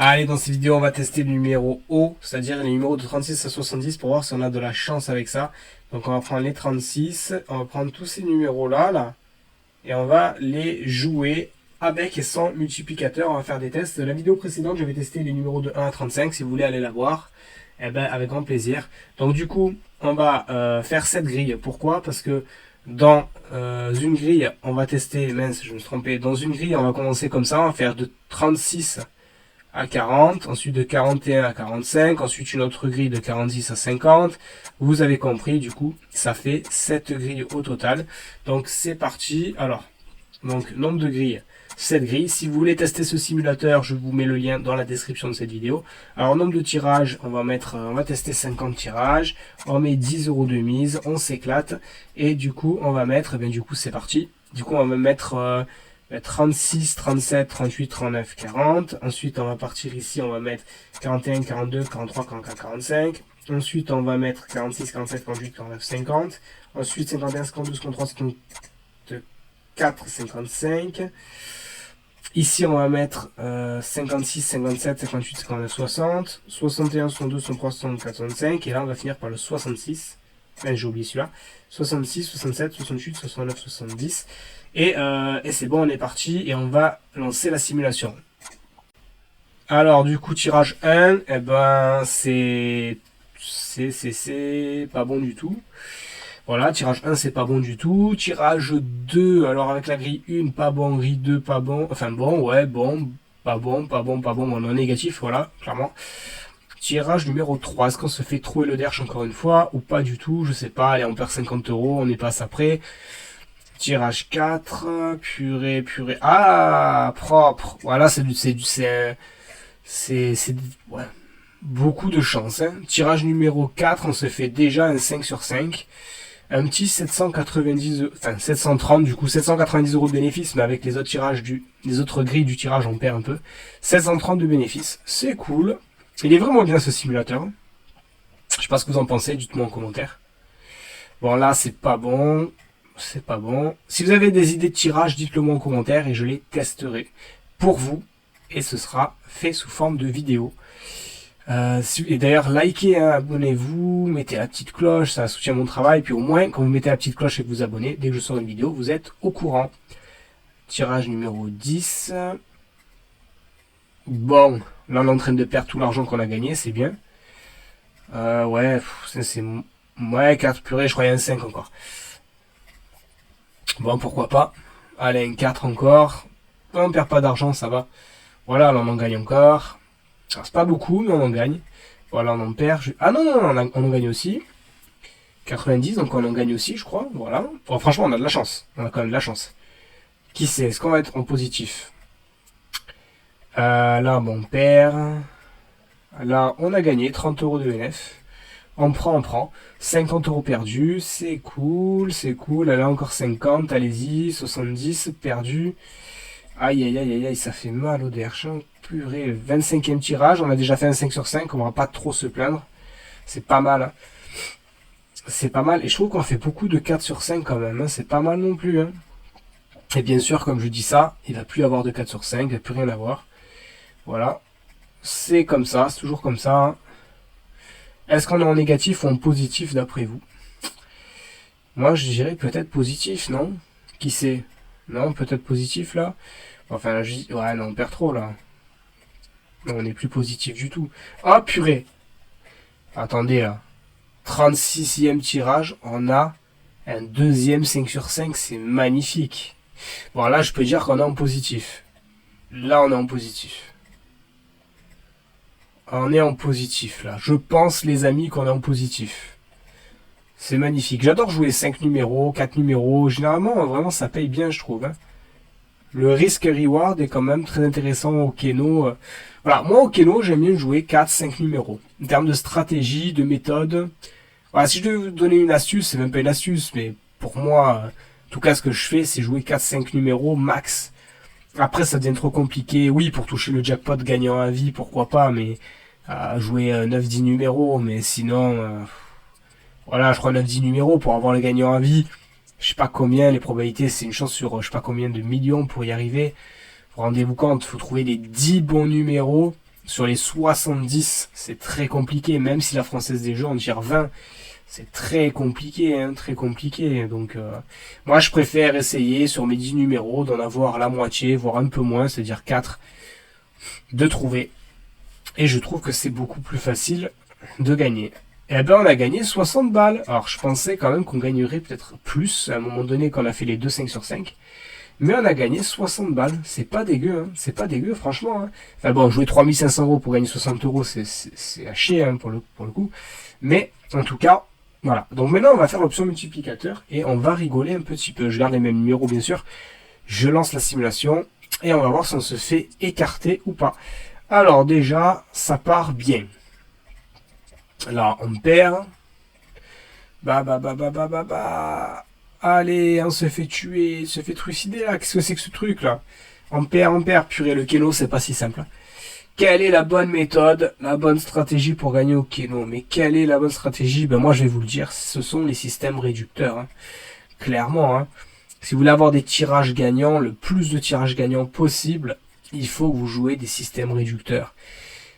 Allez, dans cette vidéo, on va tester le numéro haut, c'est-à-dire les numéros de 36 à 70 pour voir si on a de la chance avec ça. Donc on va prendre les 36, on va prendre tous ces numéros-là, et on va les jouer avec et sans multiplicateur. On va faire des tests. La vidéo précédente, j'avais testé les numéros de 1 à 35, si vous voulez aller la voir, eh ben, avec grand plaisir. Donc du coup, on va faire cette grille. Pourquoi? Parce que dans une grille, on va tester, mince, je me suis trompé, dans une grille, on va commencer comme ça, on va faire de 36 à 40, ensuite de 41 à 45, ensuite une autre grille de 46 à 50. Vous avez compris, du coup, ça fait 7 grilles au total. Donc c'est parti. Alors, donc nombre de grilles, 7 grilles. Si vous voulez tester ce simulateur, je vous mets le lien dans la description de cette vidéo. Alors nombre de tirages, on va tester 50 tirages. On met 10 € de mise, on s'éclate. Et du coup, on va mettre, du coup c'est parti. Du coup, on va mettre 36, 37, 38, 39, 40. Ensuite, on va partir ici, on va mettre 41, 42, 43, 44, 45. Ensuite, on va mettre 46, 47, 48, 49, 50. Ensuite, 51, 52, 53, 54, 55. Ici, on va mettre 56, 57, 58, 59, 60. 61, 62, 63, 64, 65. Et là, on va finir par le 66. J'ai oublié celui-là. 66, 67, 68, 69, 70. Et c'est bon, on est parti et on va lancer la simulation. Alors du coup, tirage 1, eh ben c'est pas bon du tout. Voilà, tirage 1, c'est pas bon du tout. Tirage 2, alors avec la grille 1, pas bon, grille 2, pas bon. Enfin bon, ouais, bon, pas bon, pas bon, pas bon, on est en négatif, voilà, clairement. Tirage numéro 3, est-ce qu'on se fait trouver le derche encore une fois ou pas du tout? Je sais pas, allez, on perd 50 €, on est passe après. Tirage 4, purée. Ah, propre. Voilà, ouais, beaucoup de chance. Hein. Tirage numéro 4, on se fait déjà un 5 sur 5. Un petit 790, enfin 730, du coup 790 € de bénéfice, mais avec les autres tirages les autres grilles du tirage, on perd un peu. 730 de bénéfice, c'est cool. Il est vraiment bien ce simulateur. Je sais pas ce que vous en pensez, dites-moi en commentaire. Bon, là, c'est pas bon. C'est pas bon. Si vous avez des idées de tirage, dites-le moi en commentaire et je les testerai pour vous. Et ce sera fait sous forme de vidéo. Et d'ailleurs, likez, hein, abonnez-vous, mettez la petite cloche, ça soutient mon travail. Puis au moins, quand vous mettez la petite cloche et que vous abonnez, dès que je sors une vidéo, vous êtes au courant. Tirage numéro 10. Bon, là on est en train de perdre tout l'argent qu'on a gagné, c'est bien. Ouais, c'est... Ouais, 4 purées, je croyais un 5 encore. Bon, pourquoi pas. Allez, un 4 encore. On perd pas d'argent, ça va. Voilà, là, on en gagne encore. Alors, c'est pas beaucoup, mais on en gagne. Voilà, on en perd. Ah non, on en gagne aussi. 90, donc on en gagne aussi, je crois. Voilà. Bon, franchement, on a de la chance. On a quand même de la chance. Qui sait? Est-ce qu'on va être en positif? Là, bon, on perd. Là, on a gagné 30 € de NF. On prend. 50 € perdus, c'est cool. Là, encore 50, allez-y. 70, perdu. Aïe, ça fait mal au derche. Purée, 25e tirage, on a déjà fait un 5 sur 5, on va pas trop se plaindre. C'est pas mal. Hein. C'est pas mal, et je trouve qu'on fait beaucoup de 4 sur 5 quand même. Hein. C'est pas mal non plus. Hein. Et bien sûr, comme je dis ça, il va plus avoir de 4 sur 5, il va plus rien avoir. Voilà. C'est comme ça, c'est toujours comme ça. Hein. Est-ce qu'on est en négatif ou en positif d'après vous? Moi, je dirais peut-être positif, non? Qui sait? Non, peut-être positif là? Enfin, ouais, non, on perd trop là. Non, on n'est plus positif du tout. Ah, purée! Attendez là. 36e tirage, on a un deuxième 5 sur 5, c'est magnifique. Bon, là, je peux dire qu'on est en positif. Là, on est en positif. On est en positif là. Je pense, les amis, qu'on est en positif. C'est magnifique. J'adore jouer 5 numéros, 4 numéros. Généralement, vraiment, ça paye bien, je trouve. Hein. Le risque-reward est quand même très intéressant au Keno. Voilà, moi au Keno, j'aime bien jouer 4-5 numéros. En termes de stratégie, de méthode. Voilà, si je devais vous donner une astuce, c'est même pas une astuce, mais pour moi, en tout cas, ce que je fais, c'est jouer 4-5 numéros max. Après, ça devient trop compliqué. Oui, pour toucher le jackpot gagnant à vie, pourquoi pas, mais jouer 9-10 numéros, mais sinon... voilà, je crois 9-10 numéros pour avoir le gagnant à vie. Je sais pas combien, les probabilités, c'est une chance sur je sais pas combien de millions pour y arriver. Rendez-vous compte, faut trouver les 10 bons numéros Sur les 70, c'est très compliqué. Même si la Française des Jeux en tire 20, c'est très compliqué, hein, très compliqué. Donc, moi, je préfère essayer sur mes 10 numéros d'en avoir la moitié, voire un peu moins, c'est-à-dire 4, de trouver. Et je trouve que c'est beaucoup plus facile de gagner. Eh ben, on a gagné 60 balles. Alors, je pensais quand même qu'on gagnerait peut-être plus à un moment donné quand on a fait les deux 5 sur 5. Mais on a gagné 60 balles. C'est pas dégueu, hein. C'est pas dégueu, franchement. Hein. Enfin bon, jouer 3500 euros pour gagner 60 euros, c'est à chier, hein, pour le coup. Mais, en tout cas, voilà. Donc maintenant, on va faire l'option multiplicateur et on va rigoler un petit peu. Je garde les mêmes numéros, bien sûr. Je lance la simulation et on va voir si on se fait écarter ou pas. Alors déjà, ça part bien. Là, on perd. Allez, on se fait tuer, se fait trucider là. Qu'est-ce que c'est que ce truc là? On perd. Purée, le Keno, c'est pas si simple. Quelle est la bonne méthode, la bonne stratégie pour gagner au Keno? Mais quelle est la bonne stratégie? Ben moi, je vais vous le dire, ce sont les systèmes réducteurs. Hein. Clairement, hein. Si vous voulez avoir des tirages gagnants, le plus de tirages gagnants possible, il faut que vous jouez des systèmes réducteurs.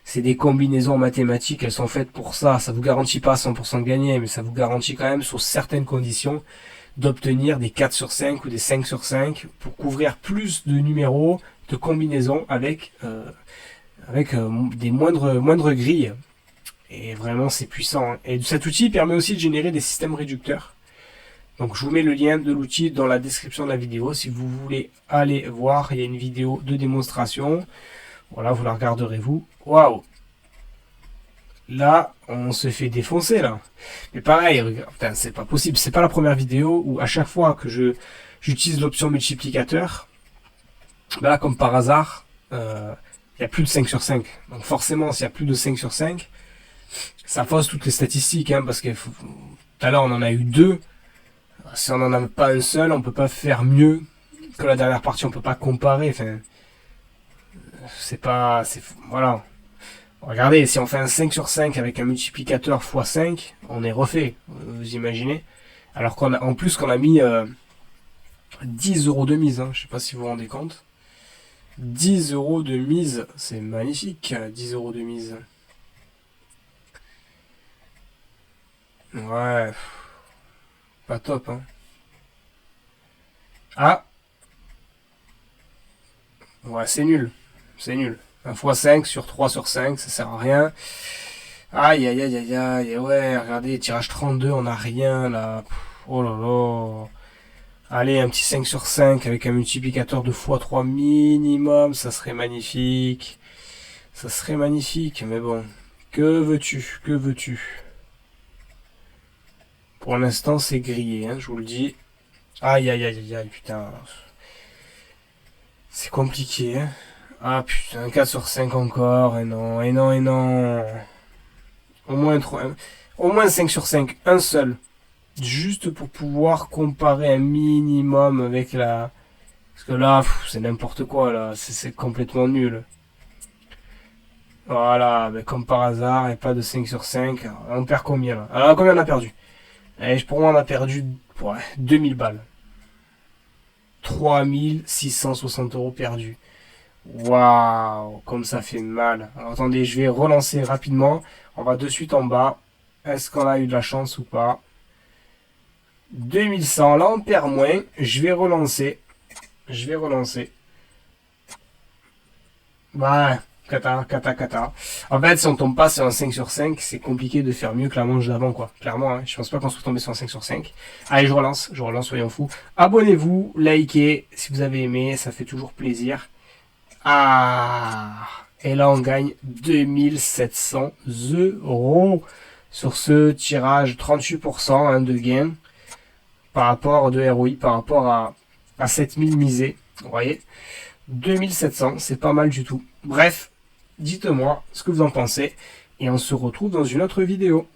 C'est des combinaisons mathématiques, elles sont faites pour ça. Ça vous garantit pas 100% de gagner, mais ça vous garantit quand même, sur certaines conditions, d'obtenir des 4 sur 5 ou des 5 sur 5 pour couvrir plus de numéros de combinaisons avec des moindres grilles. Et vraiment, c'est puissant. Hein. Et cet outil permet aussi de générer des systèmes réducteurs. Donc, je vous mets le lien de l'outil dans la description de la vidéo. Si vous voulez aller voir, il y a une vidéo de démonstration. Voilà, vous la regarderez vous. Waouh! Là, on se fait défoncer, là. Mais pareil, putain, c'est pas possible. C'est pas la première vidéo où à chaque fois que j'utilise l'option multiplicateur, là, comme par hasard, il y a plus de 5 sur 5. Donc forcément, s'il y a plus de 5 sur 5, ça fausse toutes les statistiques, hein, parce que tout à l'heure, on en a eu 2. Si on n'en a pas un seul, on peut pas faire mieux que la dernière partie. On peut pas comparer. Enfin, voilà. Regardez, si on fait un 5 sur 5 avec un multiplicateur x 5, on est refait, vous imaginez. Alors en plus qu'on a mis 10 euros de mise, hein, je sais pas si vous vous rendez compte. 10 euros de mise, c'est magnifique, 10 euros de mise. Ouais, pas top, hein. Ah, ouais, c'est nul, c'est nul. 1 x 5 sur 3 sur 5, ça sert à rien. Aïe, aïe, aïe, aïe, aïe, ouais, regardez, tirage 32, on a rien, là. Oh là là. Allez, un petit 5 sur 5 avec un multiplicateur de x3 minimum, ça serait magnifique. Ça serait magnifique, mais bon. Que veux-tu? Que veux-tu? Pour l'instant, c'est grillé, hein, je vous le dis. Aïe, aïe, aïe, aïe, aïe, putain. C'est compliqué, hein. Ah putain, 4 sur 5 encore, et non, et non, et non. Au moins 5 sur 5, un seul. Juste pour pouvoir comparer un minimum avec la... Parce que là, c'est n'importe quoi, là, c'est complètement nul. Voilà, mais comme par hasard, il n'y a pas de 5 sur 5. On perd combien, là? Alors, combien on a perdu? Pour moi, on a perdu 2000 balles. 3660 euros perdus. Waouh, comme ça fait mal. Alors attendez, je vais relancer rapidement. On va de suite en bas. Est-ce qu'on a eu de la chance ou pas? 2100, là on perd moins. Je vais relancer. Ouais, cata. En fait, si on tombe pas sur un 5 sur 5, c'est compliqué de faire mieux que la manche d'avant, quoi. Clairement, hein. Je pense pas qu'on soit tombé sur un 5 sur 5. Allez, je relance, soyons fous. Abonnez-vous, likez, si vous avez aimé, ça fait toujours plaisir. Ah, et là on gagne 2700 euros sur ce tirage, 38% hein, de gain par rapport de ROI, par rapport à 7000 misés. Vous voyez, 2700, c'est pas mal du tout. Bref, dites-moi ce que vous en pensez et on se retrouve dans une autre vidéo.